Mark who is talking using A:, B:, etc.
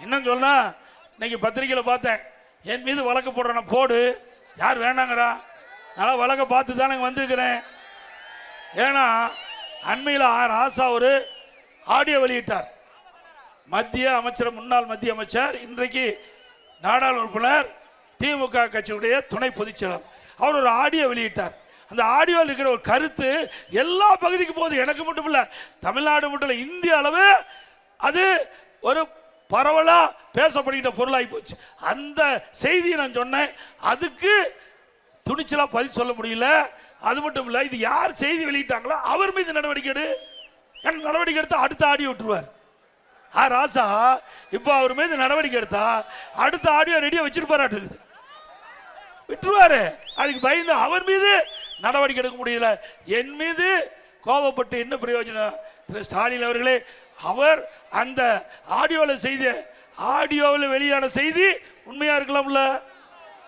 A: இன்னும் சொன்னா இன்னைக்கு பத்திரிகையில் பார்த்தேன், என் மீது வழக்கு போடுறேன், போடு, யார் வேண்டாங்கிறா? நான் வழக்கை பார்த்து தானே வந்திருக்கிறேன். ஏன்னா அண்மையில் ராசா ஒரு ஆடியோ வெளியிட்டார். மத்திய அமைச்சர், முன்னாள் மத்திய அமைச்சர், இன்றைக்கு நாடாளுமன்ற உறுப்பினர், திமுக கட்சியுடைய துணை பொதுச்செயலாளர், அவர் ஒரு ஆடியோ வெளியிட்டார். அந்த ஆடியோவில் இருக்கிற ஒரு கருத்து எல்லா பகுதிக்கும் போகுது. எனக்கு மட்டும் இல்லை, தமிழ்நாடு மட்டும் இல்லை, இந்திய அளவு அது ஒரு பரவலா பேசப்படுகிற பொருளாகி போச்சு. அந்த செய்தியை நான் சொன்னேன், அதுக்கு துணிச்சலா பதில் சொல்ல முடியல. அது மட்டும் இல்லை, இது யார் செய்தி வெளியிட்டாங்களோ அவர் மீது நடவடிக்கை எடு. நடவடிக்கை எடுத்தா அடுத்த ஆடியோ விட்டுருவார். ராசா இப்போ அவர் மீது நடவடிக்கை எடுத்தா அடுத்த ஆடியோ ரெடியா வச்சிருப்பாரு, விட்டுருவாரு. அதுக்கு பயந்து அவர் மீது நடவடிக்கை எடுக்க முடியல. என் மீது கோபப்பட்டு என்ன பிரயோஜனம்? திரு ஸ்டாலின் அவர்களே, அவர் அந்த ஆடியோவில் வெளியான செய்தி உண்மையா இருக்கலாம்ல?